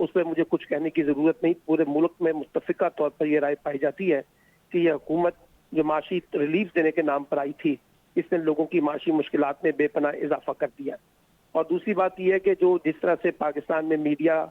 اس پہ مجھے کچھ کہنے کی ضرورت نہیں. پورے ملک میں متفقہ طور پر یہ رائے پائی جاتی ہے کہ یہ حکومت جو معاشی ریلیف دینے کے نام پر آئی تھی, اس نے لوگوں کی معاشی مشکلات میں بے پناہ اضافہ کر دیا. اور دوسری بات یہ ہے کہ جو جس طرح سے پاکستان میں میڈیا,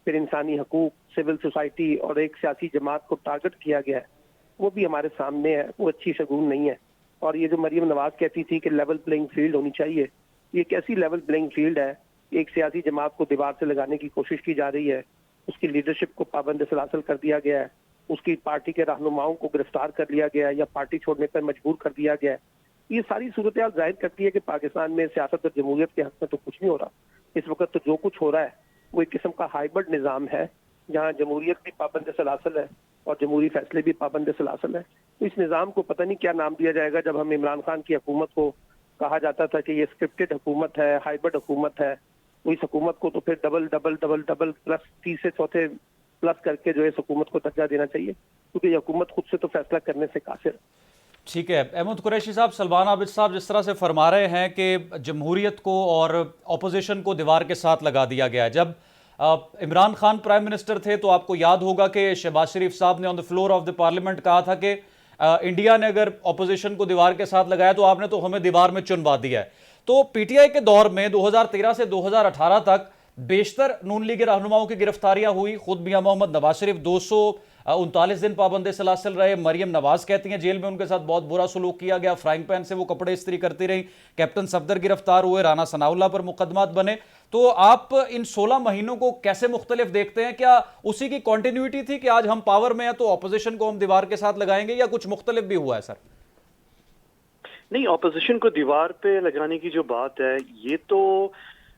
پھر انسانی حقوق, سول سوسائٹی اور ایک سیاسی جماعت کو ٹارگٹ کیا گیا ہے, وہ بھی ہمارے سامنے ہے, وہ اچھی شگون نہیں ہے. اور یہ جو مریم نواز کہتی تھی کہ لیول پلینگ فیلڈ ہونی چاہیے, یہ کیسی لیول پلینگ فیلڈ ہے؟ ایک سیاسی جماعت کو دیوار سے لگانے کی کوشش کی جا رہی ہے, اس کی لیڈرشپ کو پابند سلاسل کر دیا گیا ہے, اس کی پارٹی کے رہنماؤں کو گرفتار کر لیا گیا ہے یا پارٹی چھوڑنے پر مجبور کر دیا گیا ہے. یہ ساری صورتحال ظاہر کرتی ہے کہ پاکستان میں سیاست اور جمہوریت کے حق میں تو کچھ نہیں ہو رہا. اس وقت تو جو کچھ ہو رہا ہے وہ ایک قسم کا ہائبرڈ نظام ہے, جہاں جمہوریت بھی پابند سلاسل ہے اور جمہوری فیصلے بھی پابند سلاسل ہے. تو اس نظام کو پتہ نہیں کیا نام دیا جائے گا. جب ہم عمران خان کی حکومت کو کہا جاتا تھا کہ یہ اسکرپٹڈ حکومت ہے, ہائبرڈ حکومت ہے, تو اس حکومت کو تو پھر double double double double plus تیسرے چوتھے پلس کر کے جو ہے اس حکومت کو درجہ دینا چاہیے, کیونکہ یہ حکومت خود سے تو فیصلہ کرنے سے قاصر ہے. ٹھیک ہے. احمد قریشی صاحب, سلمان عابد صاحب جس طرح سے فرما رہے ہیں کہ جمہوریت کو اور اپوزیشن کو دیوار کے ساتھ لگا دیا گیا ہے. جب عمران خان پرائم منسٹر تھے تو آپ کو یاد ہوگا کہ شہباز شریف صاحب نے on the floor of the parliament کہا تھا کہ انڈیا نے اگر اپوزیشن کو دیوار کے ساتھ لگایا تو آپ نے تو ہمیں دیوار میں چنوا دیا ہے. تو پی ٹی آئی کے دور میں 2013 سے 2018 تک بیشتر نون لیگ رہنماؤں کی گرفتاریاں ہوئی. خود میاں محمد نواز شریف 239 دن پابند سلاسل رہے. مریم نواز کہتی ہیں جیل میں ان کے ساتھ بہت برا سلوک کیا گیا, فرائنگ پین سے وہ کپڑے استری کرتی رہیں. کیپٹن صفدر گرفتار ہوئے, رانا ثناء اللہ پر مقدمات بنے. تو آپ ان 16 مہینوں کو کیسے مختلف دیکھتے ہیں؟ کیا اسی کی کنٹینیوٹی تھی کہ آج ہم پاور میں ہیں تو اپوزیشن کو ہم دیوار کے ساتھ لگائیں گے, یا کچھ مختلف بھی ہوا ہے سر؟ نہیں, اپوزیشن کو دیوار پہ لگانے کی جو بات ہے, یہ تو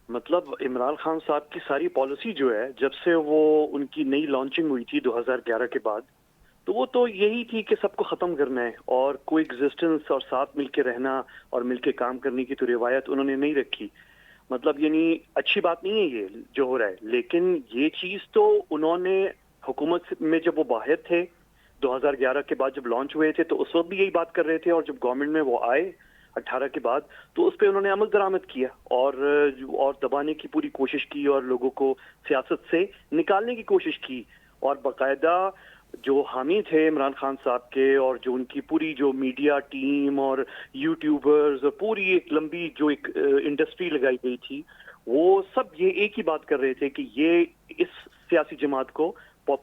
مطلب عمران خان صاحب کی ساری پالیسی جو ہے جب سے وہ ان کی نئی لانچنگ ہوئی تھی 2011 کے بعد, تو وہ تو یہی تھی کہ سب کو ختم کرنا ہے اور کوئی ایگزسٹنس اور ساتھ مل کے رہنا اور مل کے کام کرنے کی تو روایت انہوں نے نہیں رکھی. مطلب یعنی اچھی بات نہیں ہے یہ جو ہو رہا ہے, لیکن یہ چیز تو انہوں نے حکومت میں جب وہ باہر تھے 2011 کے بعد جب لانچ ہوئے تھے تو اس وقت بھی یہی بات کر رہے تھے, اور جب گورنمنٹ میں وہ آئے 18 کے بعد تو اس پہ انہوں نے عمل درآمد کیا اور دبانے کی پوری کوشش کی اور لوگوں کو سیاست سے نکالنے کی کوشش کی. اور باقاعدہ جو حامی تھے عمران خان صاحب کے اور جو ان کی پوری جو میڈیا ٹیم اور یوٹیوبرز اور پوری ایک لمبی جو ایک انڈسٹری لگائی گئی تھی, وہ سب یہ ایک ہی بات کر رہے تھے کہ یہ اس سیاسی جماعت کو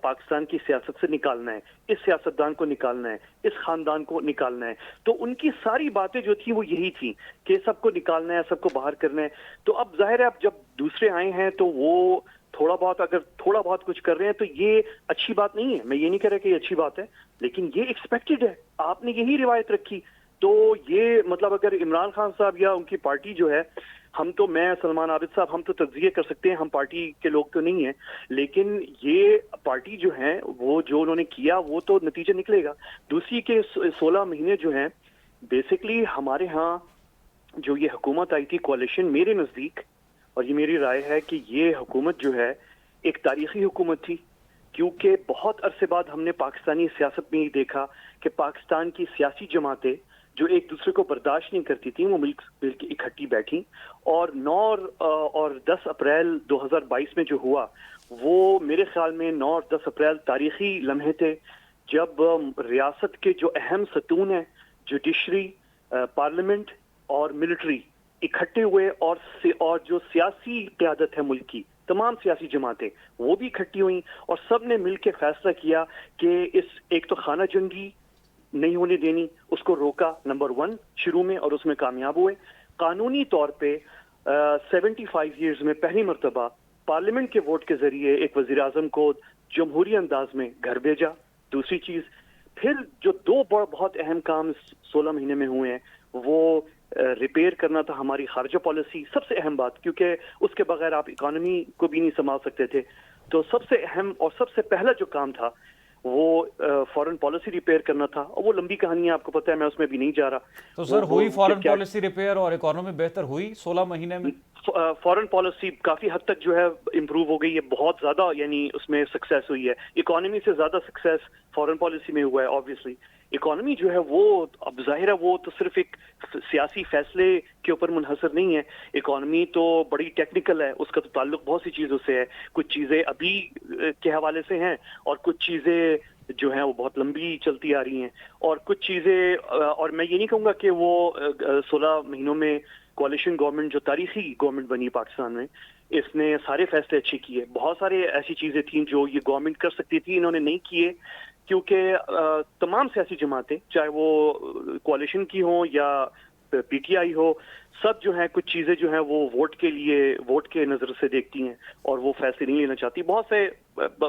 پاکستان کی سیاست سے نکالنا ہے, اس سیاستدان کو نکالنا ہے, اس خاندان کو نکالنا ہے. تو ان کی ساری باتیں جو تھیں وہ یہی تھیں کہ سب کو نکالنا ہے, سب کو باہر کرنا ہے. تو اب ظاہر ہے اب جب دوسرے آئے ہیں تو وہ تھوڑا بہت کچھ کر رہے ہیں, تو یہ اچھی بات نہیں ہے. میں یہ نہیں کہہ رہا کہ یہ اچھی بات ہے, لیکن یہ ایکسپیکٹڈ ہے. آپ نے یہی روایت رکھی, تو یہ مطلب اگر عمران خان صاحب یا ان کی پارٹی جو ہے, ہم تو میں سلمان عابد صاحب ہم تو تجزیہ کر سکتے ہیں, ہم پارٹی کے لوگ تو نہیں ہیں, لیکن یہ پارٹی جو ہے وہ جو انہوں نے کیا وہ تو نتیجہ نکلے گا. دوسری کے 16 مہینے جو ہیں بیسکلی ہمارے ہاں جو یہ حکومت آئی تھی کوalition, میرے نزدیک اور یہ میری رائے ہے کہ یہ حکومت جو ہے ایک تاریخی حکومت تھی, کیونکہ بہت عرصے بعد ہم نے پاکستانی سیاست میں ہی دیکھا کہ پاکستان کی سیاسی جماعتیں جو ایک دوسرے کو برداشت نہیں کرتی تھیں وہ مل کے اکٹھی بیٹھی, اور 9 اور 10 اپریل 2022 میں جو ہوا وہ میرے خیال میں 9 اور 10 اپریل تاریخی لمحے تھے جب ریاست کے جو اہم ستون ہیں, جوڈیشری, پارلیمنٹ اور ملٹری اکٹھے ہوئے, اور جو سیاسی قیادت ہے ملک کی تمام سیاسی جماعتیں وہ بھی اکٹھی ہوئیں, اور سب نے مل کے فیصلہ کیا کہ ایک تو خانہ جنگی نہیں ہونے دینی, اس کو روکا نمبر 1 شروع میں, اور اس میں کامیاب ہوئے. قانونی طور پہ 75 ایئرز میں پہلی مرتبہ پارلیمنٹ کے ووٹ کے ذریعے ایک وزیر اعظم کو جمہوری انداز میں گھر بھیجا. دوسری چیز, پھر جو 2 بہت اہم کام 16 مہینے میں ہوئے ہیں وہ ریپیئر کرنا تھا ہماری خارجہ پالیسی, سب سے اہم بات, کیونکہ اس کے بغیر آپ اکانومی کو بھی نہیں سنبھال سکتے تھے. تو سب سے اہم اور سب سے پہلا جو کام تھا وہ فارن پالیسی ریپیئر کرنا تھا, اور وہ لمبی کہانی ہے, آپ کو پتہ ہے, میں اس میں بھی نہیں جا رہا. تو سر ہوئی فارن پالیسی ریپیئر اور اکانومی بہتر ہوئی 16 مہینے میں؟ فارن پالیسی کافی حد تک جو ہے امپروو ہو گئی ہے, بہت زیادہ, یعنی اس میں سکسیس ہوئی ہے. اکانومی سے زیادہ سکسیس فارن پالیسی میں ہوا ہے آبویسلی, اکانومی جو ہے وہ اب ظاہر ہے وہ تو صرف ایک سیاسی فیصلے کے اوپر منحصر نہیں ہے. اکانومی تو بڑی ٹیکنیکل ہے, اس کا تو تعلق بہت سی چیزوں سے ہے. کچھ چیزیں ابھی کے حوالے سے ہیں اور کچھ چیزیں جو ہیں وہ بہت لمبی چلتی آ رہی ہیں, اور کچھ چیزیں, اور میں یہ نہیں کہوں گا کہ وہ 16 مہینوں میں کوalition گورنمنٹ جو تاریخی گورنمنٹ بنی پاکستان میں, اس نے سارے فیصلے اچھے کیے. بہت سارے ایسی چیزیں تھیں جو یہ گورنمنٹ کر سکتی تھی, انہوں نے نہیں کیے, کیونکہ تمام سیاسی جماعتیں چاہے وہ کوalition کی ہوں یا پی ٹی آئی ہو, سب جو ہیں کچھ چیزیں جو ہیں وہ ووٹ کے نظر سے دیکھتی ہیں اور وہ فیصلے نہیں لینا چاہتی. بہت سے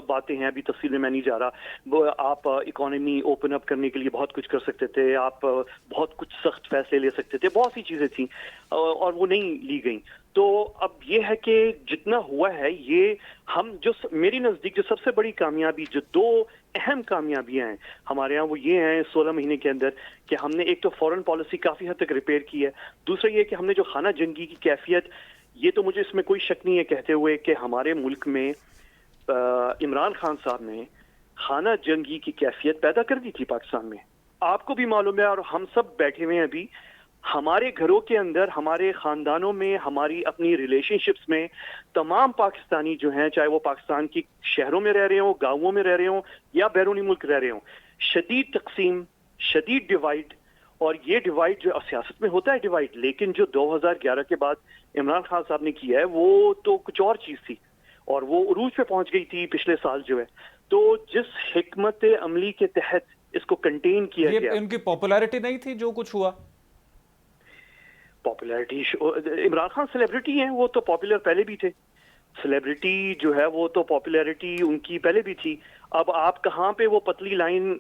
باتیں ہیں, ابھی تفصیل میں نہیں جا رہا. آپ اکانومی اوپن اپ کرنے کے لیے بہت کچھ کر سکتے تھے, آپ بہت کچھ سخت فیصلے لے سکتے تھے, بہت سی چیزیں تھیں اور وہ نہیں لی گئیں. تو اب یہ ہے کہ جتنا ہوا ہے یہ ہم جو میری نزدیک جو سب سے بڑی کامیابی, جو 2 اہم کامیابیاں ہیں ہمارے ہاں, وہ یہ ہیں 16 مہینے کے اندر کہ ہم نے ایک تو فورن پالیسی کافی حد تک ریپیئر کی ہے. دوسرا یہ کہ ہم نے جو خانہ جنگی کی کیفیت, یہ تو مجھے اس میں کوئی شک نہیں ہے کہتے ہوئے کہ ہمارے ملک میں عمران خان صاحب نے خانہ جنگی کی کیفیت پیدا کر دی تھی پاکستان میں. آپ کو بھی معلوم ہے اور ہم سب بیٹھے ہوئے ہیں ابھی, ہمارے گھروں کے اندر, ہمارے خاندانوں میں, ہماری اپنی ریلیشن شپس میں تمام پاکستانی جو ہیں, چاہے وہ پاکستان کی شہروں میں رہ رہے ہوں, گاؤں میں رہ رہے ہوں یا بیرونی ملک رہ رہے ہوں, شدید تقسیم, شدید ڈیوائڈ. اور یہ ڈیوائڈ جو سیاست میں ہوتا ہے ڈیوائڈ, لیکن جو 2011 کے بعد عمران خان صاحب نے کیا ہے وہ تو کچھ اور چیز تھی, اور وہ عروج پہ پہنچ گئی تھی پچھلے سال جو ہے. تو جس حکمت عملی کے تحت اس کو کنٹین کیا گیا, ان کی پاپولیرٹی نہیں تھی جو کچھ ہوا. پاپولیرٹی, عمران خان سیلیبریٹی ہیں, وہ تو پاپولر پہلے بھی تھے. سیلیبریٹی جو ہے وہ تو پاپولیرٹی ان کی پہلے بھی تھی. اب آپ کہاں پہ وہ پتلی لائن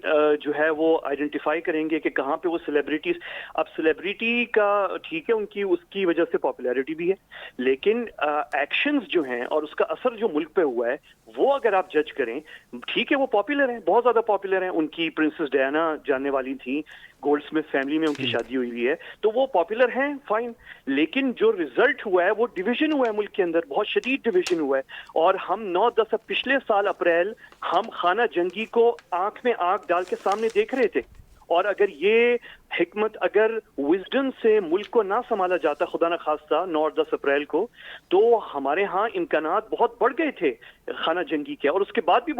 جو ہے وہ آئیڈینٹیفائی کریں گے کہ کہاں پہ وہ سیلیبریٹیز, اب سیلیبریٹی کا ٹھیک ہے ان کی اس کی وجہ سے پاپولیرٹی بھی ہے, لیکن ایکشنز جو ہیں اور اس کا اثر جو ملک پہ ہوا ہے وہ اگر آپ جج کریں, ٹھیک ہے وہ پاپولر ہیں, بہت زیادہ پاپولر ہیں. ان کی پرنسس ڈیانا جاننے والی تھیں, گولڈ سمتھ فیملی میں ان کی شادی ہوئی ہے, تو وہ پاپولر ہیں, فائن. لیکن جو ریزلٹ ہوا ہے وہ ڈویژن ہوا ہے ملک کے اندر, بہت شدید ڈویژن ہوا ہے. اور ہم 9-10 پچھلے سال اپریل ہم خانہ جنگی کو آنکھ میں آنکھ ڈال کے سامنے دیکھ رہے تھے, اور اگر یہ حکمت, اگر وزڈم سے ملک کو نہ سنبھالا جاتا خدا نہ خواستہ 9 اور 10 اپریل کو, تو ہمارے ہاں امکانات بہت بڑھ گئے تھے خانہ جنگی کے, اور اس کے بعد بھی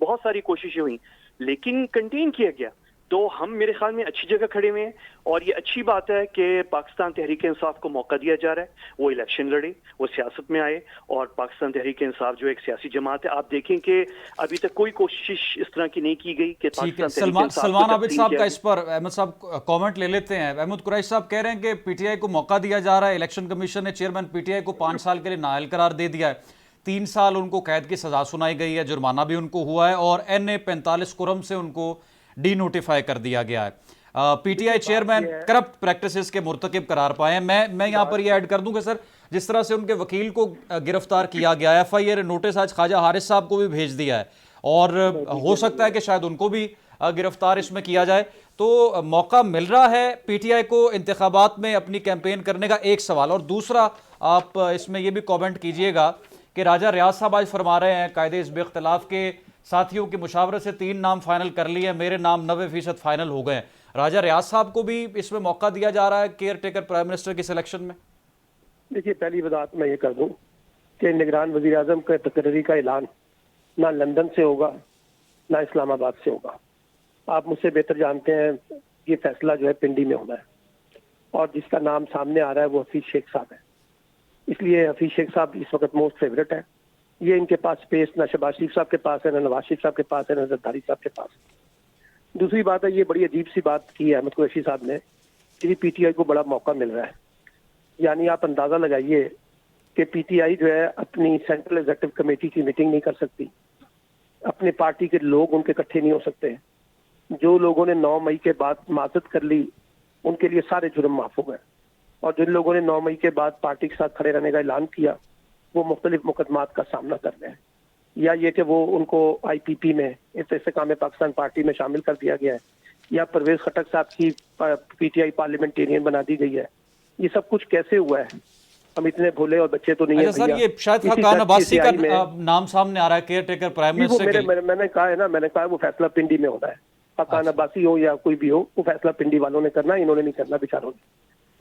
بہت ساری کوششیں ہوئیں, لیکن کنٹین کیا گیا. تو ہم میرے خیال میں اچھی جگہ کھڑے ہوئے ہیں, اور یہ اچھی بات ہے کہ پاکستان تحریک انصاف کو موقع دیا جا رہا ہے, وہ الیکشن لڑے, وہ سیاست میں آئے, اور پاکستان تحریک انصاف جو ایک سیاسی جماعت ہے, آپ دیکھیں کہ ابھی تک کوئی کوشش اس طرح کی نہیں کی گئی کہ پاکستان تحریک انصاف. سلمان عابد صاحب کا اس پر احمد صاحب کامنٹ لے لیتے ہیں. احمد قریش صاحب کہہ رہے ہیں کہ پی ٹی آئی کو موقع دیا جا رہا ہے, الیکشن کمیشن نے چیئرمین پی ٹی آئی کو 5 سال کے لیے نااہل قرار دے دیا ہے, 3 سال ان کو قید کی سزا سنائی گئی ہے, جرمانہ بھی ان کو ہوا ہے, اور NA-45 کرم سے ان کو ڈی نوٹیفائی کر دیا گیا ہے. P T I chairman corrupt practices کے مرتکب قرار پائے ہیں. میں یہاں پر یہ ایڈ کر دوں کہ سر, جس طرح سے ان کے وکیل کو گرفتار کیا گیا ہے, FIR نوٹس آج خواجہ حارث صاحب کو بھی بھیج دیا ہے, اور ہو سکتا ہے کہ شاید ان کو بھی گرفتار اس میں کیا جائے. تو موقع مل رہا ہے پی ٹی آئی کو انتخابات میں اپنی کیمپین کرنے کا, ایک سوال. اور دوسرا, آپ اس میں یہ بھی کامنٹ کیجئے گا کہ راجہ ریاض صاحب آج فرما رہے ہیں قائد حزب اختلاف کے ساتھیوں کی مشاورت سے 3 نام فائنل کر لیے, میرے نام 90% فائنل ہو گئے. راجہ ریاض صاحب کو بھی اس میں موقع دیا جا رہا ہے کیئر ٹیکر پرائم منسٹر کی سلیکشن میں؟ دیکھیے, پہلی بات میں یہ کر دوں کہ نگران وزیر اعظم کے تقرری کا اعلان نہ لندن سے ہوگا نہ اسلام آباد سے ہوگا. آپ مجھ سے بہتر جانتے ہیں یہ فیصلہ جو ہے پنڈی میں ہونا ہے, اور جس کا نام سامنے آ رہا ہے وہ حفیظ شیخ صاحب ہے. اس لیے حفیظ شیخ صاحب اس وقت موسٹ فیوریٹ ہے. یہ ان کے پاس اسپیس نہ شہباز شریف صاحب کے پاس ہے, نہ نواز شریف صاحب کے پاس ہے, نہ زرداری صاحب کے پاس. دوسری بات ہے, یہ بڑی عجیب سی بات کی ہے احمد قریشی صاحب نے کہ پی ٹی آئی کو بڑا موقع مل رہا ہے. یعنی آپ اندازہ لگائیے کہ پی ٹی آئی جو ہے اپنی سینٹرل ایگزیکٹو کمیٹی کی میٹنگ نہیں کر سکتی, اپنے پارٹی کے لوگ ان کے اکٹھے نہیں ہو سکتے. جو لوگوں نے 9 مئی کے بعد معذرت کر لی ان کے لیے سارے جرم معاف ہو گئے, اور جن لوگوں نے 9 مئی کے بعد پارٹی کے ساتھ کھڑے رہنے کا اعلان کیا وہ مختلف مقدمات کا سامنا کر رہے ہیں, یا یہ کہ وہ ان کو IPP میں استحکام پاکستان پارٹی میں شامل کر دیا گیا ہے, یا پرویز خٹک صاحب کی PTI پارلیمنٹیرین بنا دی گئی ہے. یہ سب کچھ کیسے ہوا ہے؟ ہم اتنے بھولے اور بچے تو نہیں ہیں. سر, یہ شاید خاقان عباسی کا نام سامنے آ رہا ہے کیئر ٹیکر پرائم منسٹر کے. میں نے کہا ہے نا, میں نے کہا وہ فیصلہ پنڈی میں ہونا ہے, حقان عباسی ہو یا کوئی بھی ہو, وہ فیصلہ پنڈی والوں نے کرنا, انہوں نے نہیں کرنا بیچاروں نے.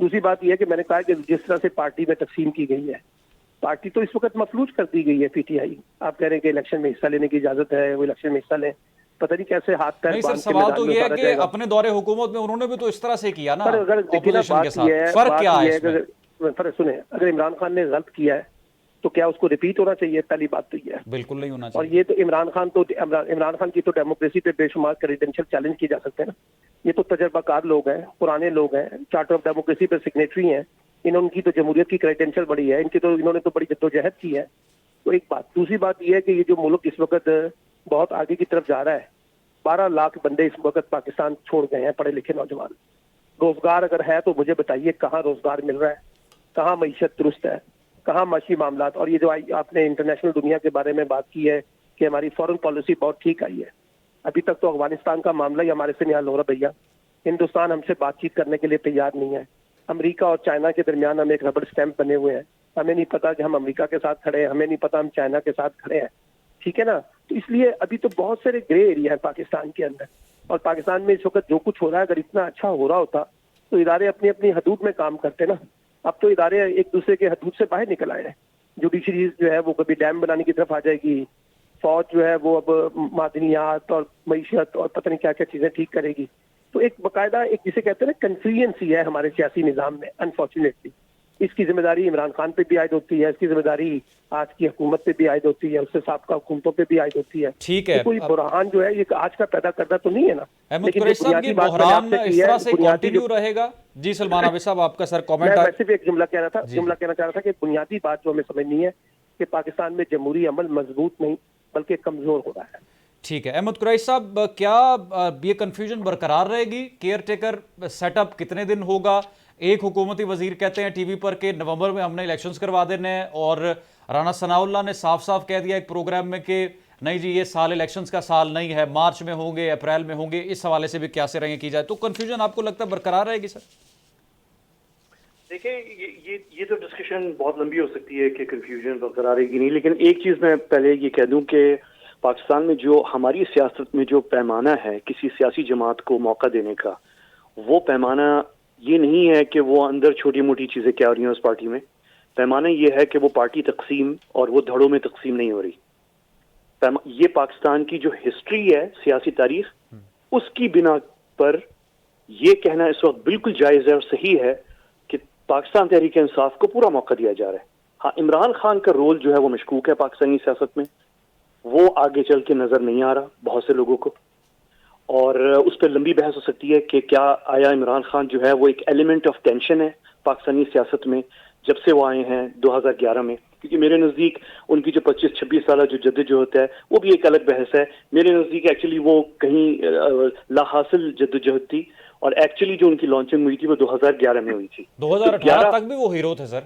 دوسری بات یہ ہے کہ میں نے کہا کہ جس طرح سے پارٹی میں تقسیم کی گئی ہے, پارٹی تو اس وقت مفلوج کر دی گئی ہے پی ٹی آئی. آپ کہہ رہے ہیں کہ الیکشن میں حصہ لینے کی اجازت ہے, وہ الیکشن میں حصہ لیں, پتہ نہیں کیسے ہاتھ پیر نہیں سر, باندھ کے سوال میدان تو میں یہ ہے اتارا کہ جائے گا. اپنے دور حکومت میں انہوں نے بھی تو اس طرح سے کیا نا پر اگر دیکھیں نا, اپوزیشن کے ساتھ, فرق کیا ہے اس میں؟ فرق سنیں, اگر عمران خان نے غلط کیا ہے تو کیا اس کو ریپیٹ ہونا چاہیے؟ پہلی بات تو یہ ہے. بالکل نہیں ہونا اور چاہیے. یہ تو عمران خان کی تو ڈیموکریسی پہ بے شمار کریڈینشیل چیلنج کی جا سکتے ہیں نا. یہ تو تجربہ کار لوگ ہیں, پرانے لوگ ہیں, چارٹر آف ڈیموکریسی پہ سگنیٹری ہیں, ان کی تو جمہوریت کی کریڈینشیل بڑی ہے, انہوں نے تو بڑی جدوجہد کی ہے. تو ایک بات. دوسری بات یہ ہے کہ یہ جو ملک اس وقت بہت آگے کی طرف جا رہا ہے, 12 لاکھ بندے اس وقت پاکستان چھوڑ گئے ہیں, پڑھے لکھے نوجوان. روزگار اگر ہے تو مجھے بتائیے کہاں روزگار مل رہا ہے, کہاں معیشت درست ہے, کہاں معاشی معاملات. اور یہ جو آپ نے انٹرنیشنل دنیا کے بارے میں بات کی ہے کہ ہماری فورن پالیسی بہت ٹھیک آئی ہے, ابھی تک تو افغانستان کا معاملہ ہی ہمارے سے نہیں حل ہو رہا بھیا. ہندوستان ہم سے بات چیت کرنے کے لیے تیار نہیں ہے. امریکہ اور چائنا کے درمیان ہم ایک ربڑ اسٹیمپ بنے ہوئے ہیں. ہمیں نہیں پتا کہ ہم امریکہ کے ساتھ کھڑے ہیں, ہمیں نہیں پتا ہم چائنا کے ساتھ کھڑے ہیں. ٹھیک ہے نا. تو اس لیے ابھی تو بہت سارے گرے ایریا ہے پاکستان کے اندر, اور پاکستان میں اس وقت جو کچھ ہو رہا ہے, اگر اتنا اچھا ہو رہا ہوتا تو ادارے اپنی اپنی حدود میں کام کرتے نا. اب تو ادارے ایک دوسرے کے حدود سے باہر نکل آئے ہیں. جوڈیشری جو ہے وہ کبھی ڈیم بنانے کی طرف آ جائے گی, فوج جو ہے وہ اب معدنیات اور معیشت اور پتہ نہیں کیا کیا چیزیں ٹھیک کرے گی. تو ایک باقاعدہ ایک جسے کہتے ہیں نا کنفلوئنسی ہے ہمارے سیاسی نظام میں, انفارچونیٹلی. اس کی ذمہ داری عمران خان پہ بھی عائد ہوتی ہے, اس کی ذمہ داری آج کی حکومت پہ بھی عائد ہوتی ہے, اس سے سابقہ حکومتوں پہ بھی عائد ہوتی ہے. ٹھیک ہے, کوئی بحران جو ہے یہ آج کا پیدا کردہ تو نہیں ہے نا. احمد قریشی صاحب, یہ بحران اس طرح سے کنٹینیو رہے گا؟ جی سلمان عابد صاحب, آپ کا سر کامنٹ. میں صرف ایک جملہ کہنا چاہ رہا تھا کہ بنیادی بات جو ہمیں سمجھنی ہے کہ پاکستان میں جمہوری عمل مضبوط نہیں بلکہ کمزور ہو رہا ہے. ٹھیک ہے. احمد قریشی صاحب, کیا یہ کنفیوژن برقرار رہے گی؟ کیئر ٹیکر سیٹ اپ کتنے دن ہوگا؟ ایک حکومتی وزیر کہتے ہیں ٹی وی پر کہ نومبر میں ہم نے الیکشنز کروا دینے ہیں, اور رانا ثناء اللہ نے صاف صاف کہہ دیا ایک پروگرام میں کہ نہیں جی یہ سال الیکشنز کا سال نہیں ہے, مارچ میں ہوں گے, اپریل میں ہوں گے. اس حوالے سے بھی کیا سے رہیں کی جائے تو کنفیوژن آپ کو لگتا ہے برقرار رہے گی سر؟ دیکھیں, یہ تو ڈسکشن بہت لمبی ہو سکتی ہے کہ کنفیوژن برقرار رہے گی نہیں, لیکن ایک چیز میں پہلے یہ کہہ دوں کہ پاکستان میں جو ہماری سیاست میں جو پیمانہ ہے کسی سیاسی جماعت کو موقع دینے کا, وہ پیمانہ یہ نہیں ہے کہ وہ اندر چھوٹی موٹی چیزیں کیا ہو رہی ہیں اس پارٹی میں. پیمانہ یہ ہے کہ وہ پارٹی تقسیم اور وہ دھڑوں میں تقسیم نہیں ہو رہی. یہ پاکستان کی جو ہسٹری ہے, سیاسی تاریخ, اس کی بنا پر یہ کہنا اس وقت بالکل جائز ہے اور صحیح ہے کہ پاکستان تحریک انصاف کو پورا موقع دیا جا رہا ہے. ہاں, عمران خان کا رول جو ہے وہ مشکوک ہے پاکستانی سیاست میں, وہ آگے چل کے نظر نہیں آ رہا بہت سے لوگوں کو, اور اس پہ لمبی بحث ہو سکتی ہے کہ کیا آیا عمران خان جو ہے وہ ایک ایلیمنٹ آف ٹینشن ہے پاکستانی سیاست میں جب سے وہ آئے ہیں 2011 میں. کیونکہ میرے نزدیک ان کی جو 25-26 سالہ جو جدوجہد ہے وہ بھی ایک الگ بحث ہے. میرے نزدیک ایکچولی وہ کہیں لا حاصل جدوجہد تھی, اور ایکچولی جو ان کی لانچنگ ہوئی تھی وہ 2011 میں ہوئی تھی. 2018 تک بھی وہ ہیرو تھے سر.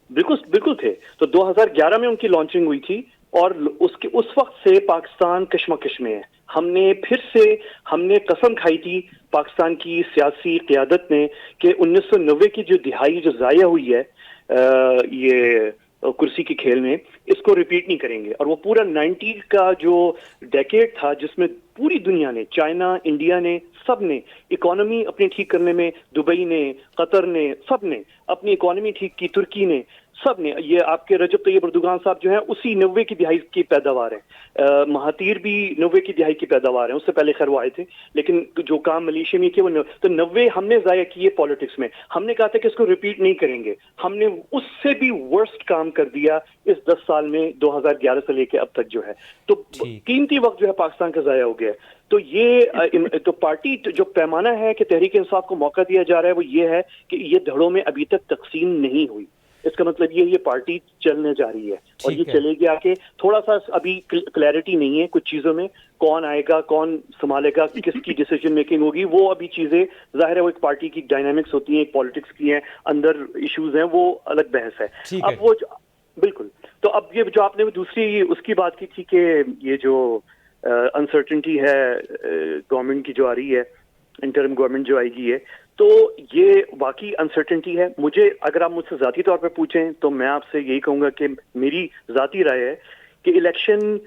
بالکل تھے. تو 2011 میں ان کی لانچنگ ہوئی تھی, اور اس وقت سے پاکستان کشمکش میں ہے. ہم نے قسم کھائی تھی پاکستان کی سیاسی قیادت نے کہ 1990 کی جو دہائی جو ضائع ہوئی ہے یہ کرسی کے کھیل میں, اس کو ریپیٹ نہیں کریں گے. اور وہ پورا 90 کا جو ڈیکیڈ تھا جس میں پوری دنیا نے, چائنا, انڈیا نے, سب نے اکانومی اپنی ٹھیک کرنے میں, دبئی نے, قطر نے, سب نے اپنی اکانومی ٹھیک کی, ترکی نے, سب نے. یہ آپ کے رجب طیب اردوغان صاحب جو ہیں اسی 90 کی دہائی کی پیداوار ہیں. مہاتیر بھی 90 کی دہائی کی پیداوار ہیں, اس سے پہلے خیر وہ آئے تھے, لیکن جو کام ملیشیا میں کیے وہ تو 90 ہم نے ضائع کیے پالیٹکس میں. ہم نے کہا تھا کہ اس کو ریپیٹ نہیں کریں گے. ہم نے اس سے بھی ورسٹ کام کر دیا اس 10 سال میں, 2011 سے لے کے اب تک جو ہے. تو قیمتی وقت جو ہے پاکستان کا ضائع ہو گیا. تو یہ تو پارٹی جو پیمانہ ہے کہ تحریک انصاف کو موقع دیا جا رہا ہے وہ یہ ہے کہ یہ دھڑوں میں ابھی تک تقسیم نہیں ہوئی. اس کا مطلب یہ پارٹی چلنے جا رہی ہے, اور یہ چلے گی آگے. تھوڑا سا ابھی کلیئرٹی نہیں ہے کچھ چیزوں میں, کون آئے گا, کون سنبھالے گا, کس کی ڈیسیجن میکنگ ہوگی, وہ ابھی چیزیں ظاہر ہے وہ ایک پارٹی کی ڈائنامکس ہوتی ہیں, ایک پالیٹکس کی ہیں, اندر ایشوز ہیں, وہ الگ بحث ہے. اب وہ بالکل. تو اب یہ جو آپ نے دوسری اس کی بات کی تھی کہ یہ جو انسرٹنٹی ہے گورنمنٹ کی جو آ رہی ہے, انٹرم گورنمنٹ جو آئے گی ہے, تو یہ واقعی انسرٹنٹی ہے. مجھے اگر آپ مجھ سے ذاتی طور پہ پوچھیں تو میں آپ سے یہی کہوں گا کہ میری ذاتی رائے ہے کہ الیکشن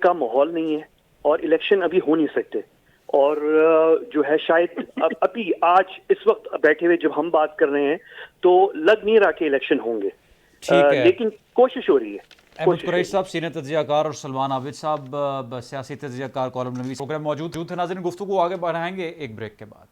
کا ماحول نہیں ہے, اور الیکشن ابھی ہو نہیں سکتے. اور جو ہے شاید ابھی آج اس وقت بیٹھے ہوئے جب ہم بات کر رہے ہیں تو لگ نہیں رہا کہ الیکشن ہوں گے، ٹھیک ہے. لیکن کوشش ہو رہی ہے. احمد قریشی صاحب سینئر تجزیہ کار اور سلمان عابد صاحب سیاسی تجزیہ کار کالم نویس پروگرام موجود تھے. ناظرین گفتگو آگے بڑھائیں گے ایک بریک کے بعد.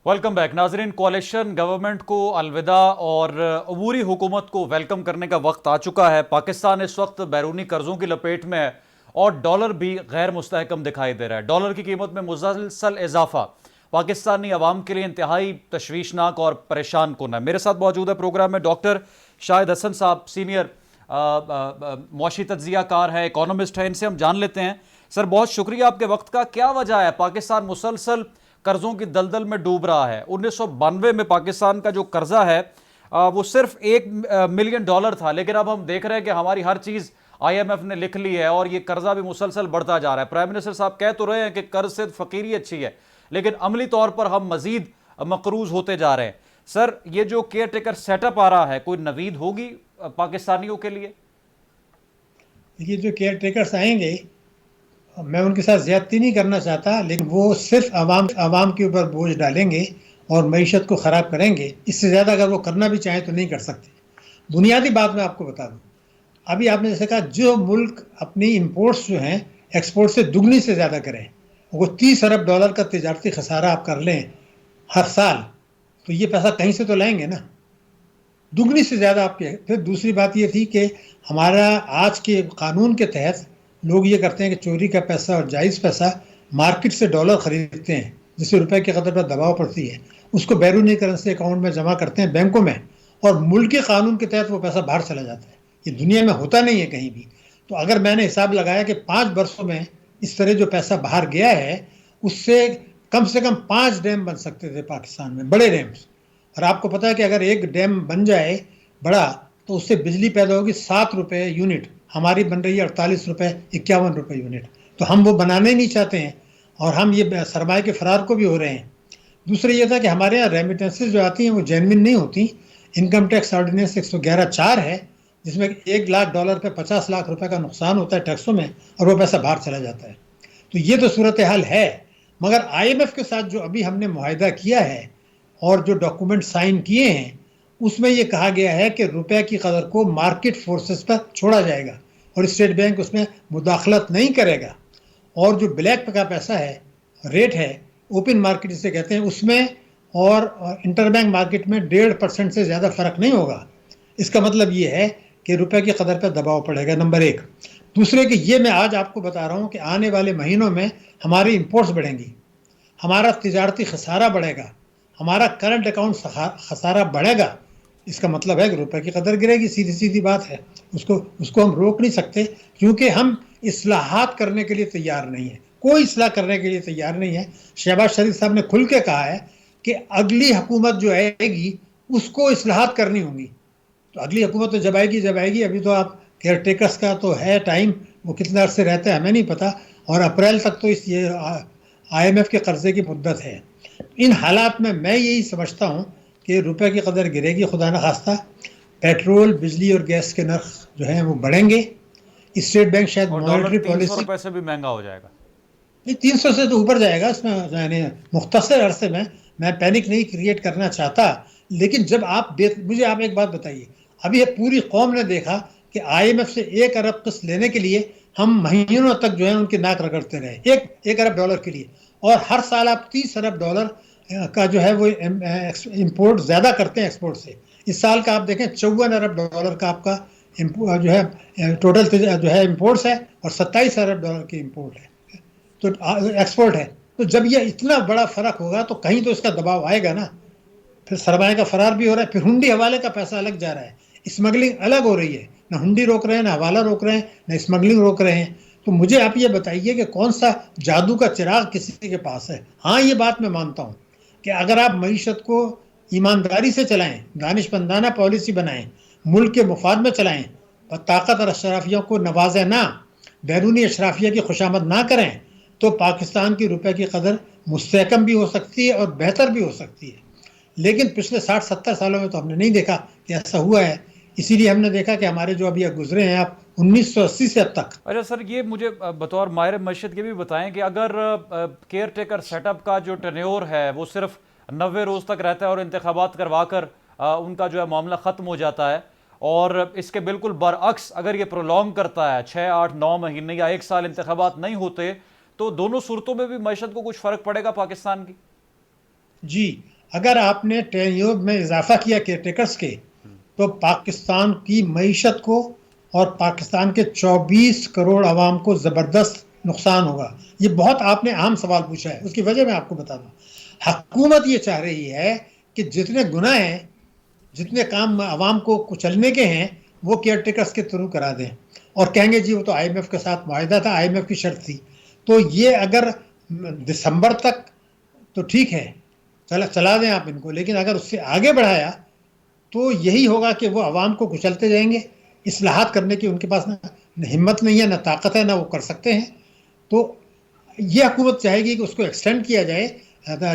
Welcome back. ناظرین کوalition گورنمنٹ کو الوداع اور عبوری حکومت کو ویلکم کرنے کا وقت آ چکا ہے. پاکستان اس وقت بیرونی قرضوں کی لپیٹ میں ہے اور ڈالر بھی غیر مستحکم دکھائی دے رہا ہے. ڈالر کی قیمت میں مسلسل اضافہ پاکستانی عوام کے لیے انتہائی تشویشناک اور پریشان کن ہے. میرے ساتھ موجود ہے پروگرام میں ڈاکٹر شاہد حسن صاحب، سینئر معاشی تجزیہ کار ہے، اکانومسٹ ہے. ان سے ہم جان لیتے ہیں. سر بہت شکریہ آپ کے وقت کا. کیا وجہ ہے پاکستان مسلسل قرضوں کی دلدل میں ڈوب رہا ہے؟ 1992 میں پاکستان کا جو قرضہ ہے وہ صرف $1 ملین تھا، لیکن اب ہم دیکھ رہے ہیں کہ ہماری ہر چیز IMF نے لکھ لی ہے اور یہ قرضہ بھی مسلسل بڑھتا جا رہا ہے. پرائم منسٹر صاحب کہہ تو رہے ہیں کہ قرض سے فقیری اچھی ہے، لیکن عملی طور پر ہم مزید مقروض ہوتے جا رہے ہیں. سر یہ جو کیئر ٹیکر سیٹ اپ آ رہا ہے، کوئی نوید ہوگی پاکستانیوں کے لیے؟ یہ جو کیئر ٹیکرز آئیں گے، میں ان کے ساتھ زیادتی نہیں کرنا چاہتا، لیکن وہ صرف عوام کے اوپر بوجھ ڈالیں گے اور معیشت کو خراب کریں گے. اس سے زیادہ اگر وہ کرنا بھی چاہیں تو نہیں کر سکتے. بنیادی بات میں آپ کو بتا دوں، ابھی آپ نے جیسے کہا جو ملک اپنی امپورٹس جو ہیں ایکسپورٹ سے دگنی سے زیادہ کریں، وہ $30 ارب کا تجارتی خسارہ آپ کر لیں ہر سال، تو یہ پیسہ کہیں سے تو لائیں گے نا، دگنی سے زیادہ آپ کے. پھر دوسری بات یہ تھی کہ ہمارا آج کے قانون کے تحت لوگ یہ کرتے ہیں کہ چوری کا پیسہ اور جائز پیسہ مارکیٹ سے ڈالر خریدتے ہیں جس سے روپے کی قدر پر دباؤ پڑتی ہے، اس کو بیرونی کرنسی اکاؤنٹ میں جمع کرتے ہیں بینکوں میں، اور ملکی قانون کے تحت وہ پیسہ باہر چلا جاتا ہے. یہ دنیا میں ہوتا نہیں ہے کہیں بھی. تو اگر میں نے حساب لگایا کہ 5 برسوں میں اس طرح جو پیسہ باہر گیا ہے، اس سے کم 5 ڈیم بن سکتے تھے پاکستان میں، بڑے ڈیمز. اور آپ کو پتا ہے کہ اگر ایک ڈیم بن جائے بڑا تو اس سے بجلی پیدا ہوگی $7 یونٹ، ہماری بن رہی ہے $48 یونٹ. تو ہم وہ بنانے نہیں چاہتے ہیں اور ہم یہ سرمایہ کے فرار کو بھی ہو رہے ہیں. دوسرا یہ تھا کہ ہمارے یہاں ریمیٹنسز جو آتی ہیں وہ جینوین نہیں ہوتی. انکم ٹیکس آرڈیننس 111(4) ہے، جس میں $1 لاکھ پہ $50 لاکھ کا نقصان ہوتا ہے ٹیکسوں میں، اور وہ پیسہ باہر چلا جاتا ہے. تو یہ تو صورتحال ہے. مگر IMF کے ساتھ جو ابھی ہم نے معاہدہ کیا ہے اور جو ڈاکومنٹ سائن کیے ہیں، اس میں یہ کہا گیا ہے کہ روپے کی قدر کو مارکیٹ فورسز پر چھوڑا جائے گا اور اسٹیٹ بینک اس میں مداخلت نہیں کرے گا. اور جو بلیک کا پیسہ ہے، ریٹ ہے، اوپن مارکیٹ جسے کہتے ہیں، اس میں اور انٹر بینک مارکیٹ میں 1.5% سے زیادہ فرق نہیں ہوگا. اس کا مطلب یہ ہے کہ روپے کی قدر پہ دباؤ پڑے گا، نمبر 1. دوسرے کہ یہ میں آج آپ کو بتا رہا ہوں کہ آنے والے مہینوں میں ہماری امپورٹس بڑھیں گی، ہمارا تجارتی خسارہ بڑھے گا، ہمارا کرنٹ اکاؤنٹ خسارہ بڑھے گا. اس کا مطلب ہے کہ روپے کی قدر گرے گی. سیدھی بات ہے. اس کو ہم روک نہیں سکتے، کیونکہ ہم اصلاحات کرنے کے لیے تیار نہیں ہیں. کوئی اصلاح کرنے کے لیے تیار نہیں ہے. شہباز شریف صاحب نے کھل کے کہا ہے کہ اگلی حکومت جو آئے گی اس کو اصلاحات کرنی ہوں گی. تو اگلی حکومت تو جب آئے گی. ابھی تو آپ کیئر ٹیکرس کا تو ہے ٹائم، وہ کتنے عرصے رہتا ہے ہمیں نہیں پتا، اور اپریل تک تو یہ IMF کے قرضے کی مدت ہے. ان حالات میں یہی سمجھتا ہوں کہ روپے کی قدر گرے گی. خدا نخواستہ پیٹرول، بجلی اور گیس کے نرخ جو ہیں وہ بڑھیں گے. اسٹیٹ بینک شاید مانیٹری پالیسی $300 سے بھی مہنگا ہو جائے گا. 300 سے تو اوپر جائے گا. اس میں یعنی مختصر عرصے میں پینک نہیں کریٹ کرنا چاہتا، لیکن جب مجھے آپ ایک بات بتائیے، ابھی پوری قوم نے دیکھا کہ IMF سے 1 ارب قسط لینے کے لیے ہم مہینوں تک جو ہے ان کی ناک رگڑتے رہے، $1 ارب کے لیے. اور ہر سال آپ $30 ارب کا جو ہے وہ امپورٹ زیادہ کرتے ہیں ایکسپورٹ سے. اس سال کا آپ دیکھیں $54 ارب کا آپ کا جو ہے ٹوٹل جو ہے امپورٹس ہے، اور $27 ارب کی امپورٹ ہے تو ایکسپورٹ ہے. تو جب یہ اتنا بڑا فرق ہوگا تو کہیں تو اس کا دباؤ آئے گا نا. پھر سرمایہ کا فرار بھی ہو رہا ہے، پھر ہنڈی حوالے کا پیسہ الگ جا رہا ہے، اسمگلنگ الگ ہو رہی ہے. نہ ہنڈی روک رہے ہیں، نہ حوالہ روک رہے ہیں، نہ اسمگلنگ روک رہے ہیں. تو مجھے آپ یہ بتائیے کہ کون سا جادو کا چراغ کسی کے پاس ہے. ہاں یہ بات میں مانتا ہوں کہ اگر آپ معیشت کو ایمانداری سے چلائیں، دانشمندانہ پالیسی بنائیں، ملک کے مفاد میں چلائیں، طاقت اور اشرافیوں کو نوازیں نہ، بیرونی اشرافیہ کی خوشامد نہ کریں، تو پاکستان کی روپے کی قدر مستحکم بھی ہو سکتی ہے اور بہتر بھی ہو سکتی ہے. لیکن پچھلے 60-70 سالوں میں تو ہم نے نہیں دیکھا کہ ایسا ہوا ہے. اسی لیے ہم نے دیکھا کہ ہمارے جو ابھی گزرے ہیں آپ 1980 سے اب تک. اچھا سر، یہ مجھے بطور ماہر معیشت یہ بھی بتائیں کہ اگر کیئر ٹیکر سیٹ اپ کا جو ٹینیور ہے وہ صرف 90 روز تک رہتا ہے اور انتخابات کروا کر ان کا جو ہے معاملہ ختم ہو جاتا ہے، اور اس کے بالکل برعکس اگر یہ پرولونگ کرتا ہے 6 8 9 مہینے یا 1 سال انتخابات نہیں ہوتے، تو دونوں صورتوں میں بھی معیشت کو کچھ فرق پڑے گا پاکستان کی؟ جی، اگر آپ نے ٹینیور میں اضافہ کیا کیئر ٹیکرز کے، تو پاکستان کی معیشت کو اور پاکستان کے 24 کروڑ عوام کو زبردست نقصان ہوگا. یہ بہت آپ نے اہم سوال پوچھا ہے، اس کی وجہ میں آپ کو بتا دوں. حکومت یہ چاہ رہی ہے کہ جتنے گناہ ہیں، جتنے کام عوام کو کچلنے کے ہیں، وہ کیئر ٹیکرز کے تھرو کرا دیں، اور کہیں گے جی وہ تو آئی ایم ایف کے ساتھ معاہدہ تھا، آئی ایم ایف کی شرط تھی. تو یہ اگر دسمبر تک تو ٹھیک ہے، چلا دیں آپ ان کو، لیکن اگر اس سے آگے بڑھایا تو یہی ہوگا کہ وہ عوام کو کچلتے جائیں گے. اصلاحات کرنے کی ان کے پاس نہ ہمت نہیں ہے، نہ طاقت ہے، نہ وہ کر سکتے ہیں. تو یہ حکومت چاہے گی کہ اس کو ایکسٹینڈ کیا جائے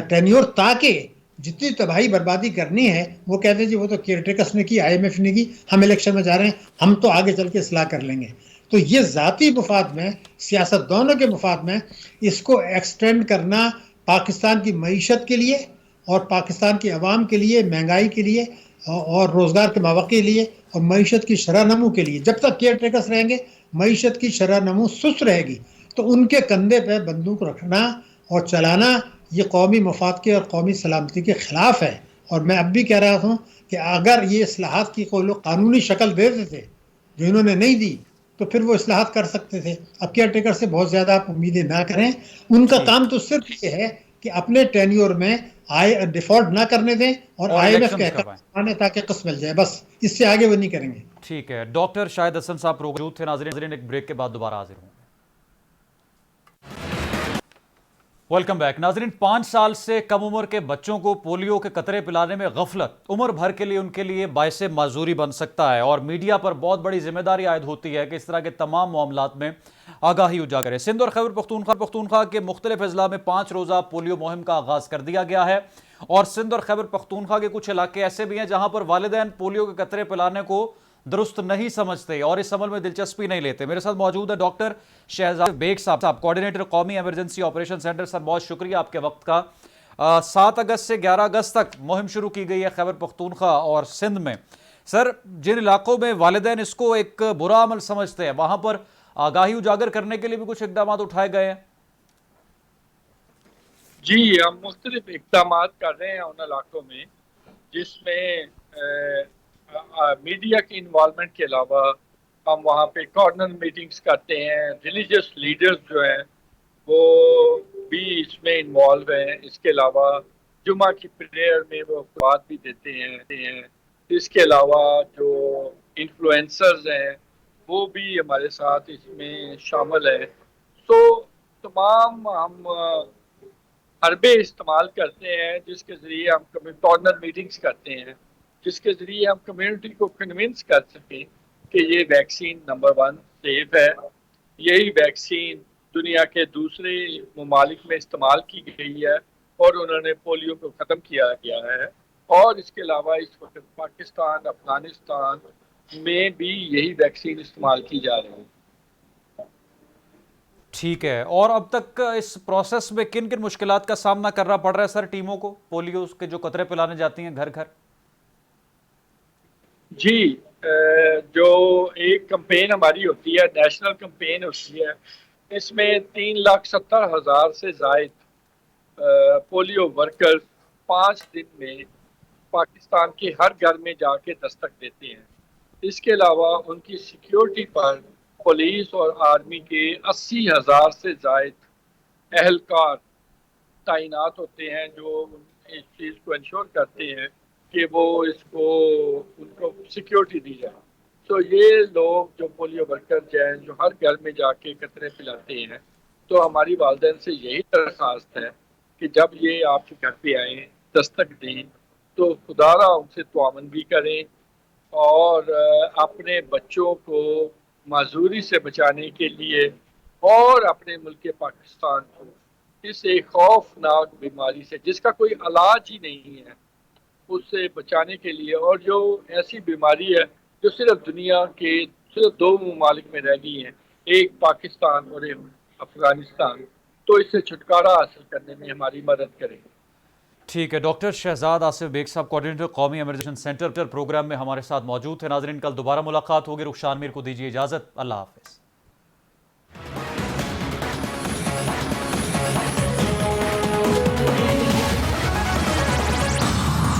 ٹینیور، تاکہ جتنی تباہی بربادی کرنی ہے وہ کہتے ہیں جی وہ تو کیئر ٹیکرز نے کی، آئی ایم ایف نے کی، ہم الیکشن میں جا رہے ہیں، ہم تو آگے چل کے اصلاح کر لیں گے. تو یہ ذاتی مفاد میں، سیاست دونوں کے مفاد میں اس کو ایکسٹینڈ کرنا پاکستان کی معیشت کے لیے اور پاکستان کی عوام کے لیے، مہنگائی کے لیے اور روزگار کے مواقع کے لیے اور معیشت کی شرح نمو کے لیے. جب تک کیئر ٹیکرز رہیں گے معیشت کی شرح نمو سست رہے گی. تو ان کے کندھے پہ بندوق رکھنا اور چلانا یہ قومی مفاد کے اور قومی سلامتی کے خلاف ہے. اور میں اب بھی کہہ رہا ہوں کہ اگر یہ اصلاحات کی کوئی لوگ قانونی شکل دے دیتے جو انہوں نے نہیں دی، تو پھر وہ اصلاحات کر سکتے تھے. اب کیئر ٹیکر سے بہت زیادہ آپ امیدیں نہ کریں. ان کا کام تو صرف یہ ہے کہ اپنے ٹینیور میں ڈیفالٹ نہ کرنے دیں اور آئی ایم ایف کے احکام تاکہ قسط مل جائے، بس اس سے آگے وہ نہیں کریں گے. ٹھیک ہے، ڈاکٹر شاہد حسن صاحب پروگرام تھے. ناظرین ایک بریک کے بعد دوبارہ حاضر ہوں. Welcome back. ناظرین، 5 سال سے کم عمر کے بچوں کو پولیو کے قطرے پلانے میں غفلت عمر بھر کے لیے ان کے لیے باعث معذوری بن سکتا ہے، اور میڈیا پر بہت بڑی ذمہ داری عائد ہوتی ہے کہ اس طرح کے تمام معاملات میں آگاہی اجاگر کرے. سندھ اور خیبر پختونخوا کے مختلف اضلاع میں 5 روزہ پولیو مہم کا آغاز کر دیا گیا ہے، اور سندھ اور خیبر پختونخوا کے کچھ علاقے ایسے بھی ہیں جہاں پر والدین پولیو کے قطرے پلانے کو درست نہیں سمجھتے اور اس عمل میں دلچسپی نہیں لیتے. میرے ساتھ موجود ہے ڈاکٹر شہزاد بیگ صاحب، کوارڈینیٹر قومی ایمرجنسی آپریشن سینٹر. سر بہت شکریہ آپ کے وقت کا. 7 اگست سے 11 اگست تک مہم شروع کی گئی ہے خیبر پختونخوا اور سندھ میں. سر، جن علاقوں میں والدین اس کو ایک برا عمل سمجھتے ہیں، وہاں پر آگاہی اجاگر کرنے کے لیے بھی کچھ اقدامات اٹھائے گئے ہیں؟ جی، ہم مختلف اقدامات کر رہے ہیں ان علاقوں میں، جس میں میڈیا کی انوالومنٹ کے علاوہ ہم وہاں پہ کارنر میٹنگز کرتے ہیں. ریلیجیس لیڈرز جو ہیں وہ بھی اس میں انوالو ہیں. اس کے علاوہ جمعہ کی پریئر میں وہ بات بھی دیتے ہیں. اس کے علاوہ جو انفلوئنسرز ہیں وہ بھی ہمارے ساتھ اس میں شامل ہیں. تو تمام ہم حربے استعمال کرتے ہیں جس کے ذریعے ہم کارنر میٹنگز کرتے ہیں، جس کے ذریعے ہم کمیونٹی کو کنونس کر سکیں کہ یہ ویکسین نمبر 1 سیف ہے. یہی ویکسین دنیا کے دوسرے ممالک میں استعمال کی گئی ہے اور انہوں نے پولیو کو ختم کیا گیا ہے. اور اس کے علاوہ اس وقت پاکستان، افغانستان میں بھی یہی ویکسین استعمال کی جا رہی ہے. ٹھیک ہے. اور اب تک اس پروسیس میں کن کن مشکلات کا سامنا کرنا پڑ رہا ہے سر ٹیموں کو، پولیو کے جو قطرے پلانے جاتی ہیں گھر گھر؟ جی، جو ایک کمپین ہماری ہوتی ہے، نیشنل کمپین ہوتی ہے، اس میں 3,70,000 سے زائد پولیو ورکر 5 دن میں پاکستان کے ہر گھر میں جا کے دستک دیتے ہیں. اس کے علاوہ ان کی سیکیورٹی پر پولیس اور آرمی کے 80,000 سے زائد اہلکار تعینات ہوتے ہیں جو اس چیز کو انشور کرتے ہیں کہ وہ ان کو سیکیورٹی دی جائے. تو یہ لوگ جو پولیو ورکر ہیں جو ہر گھر میں جا کے قطرے پلاتے ہیں، تو ہماری والدین سے یہی درخواست ہے کہ جب یہ آپ کے گھر پہ آئیں، دستک دیں، تو خدارا ان سے تعاون بھی کریں اور اپنے بچوں کو معذوری سے بچانے کے لیے اور اپنے ملک پاکستان کو اس ایک خوفناک بیماری سے جس کا کوئی علاج ہی نہیں ہے، اس سے بچانے کے لیے، اور جو ایسی بیماری ہے جو صرف دنیا کے صرف 2 ممالک میں رہ گئی ہیں، ایک پاکستان اور ایک افغانستان، تو اس سے چھٹکارا حاصل کرنے میں ہماری مدد کریں۔ ٹھیک ہے، ڈاکٹر شہزاد آصف بیگ صاحب، کوارڈینیٹر قومی ایمرجنسی سینٹر پروگرام میں ہمارے ساتھ موجود تھے۔ ناظرین، کل دوبارہ ملاقات ہوگی۔ رخشان میر کو دیجیے اجازت، اللہ حافظ۔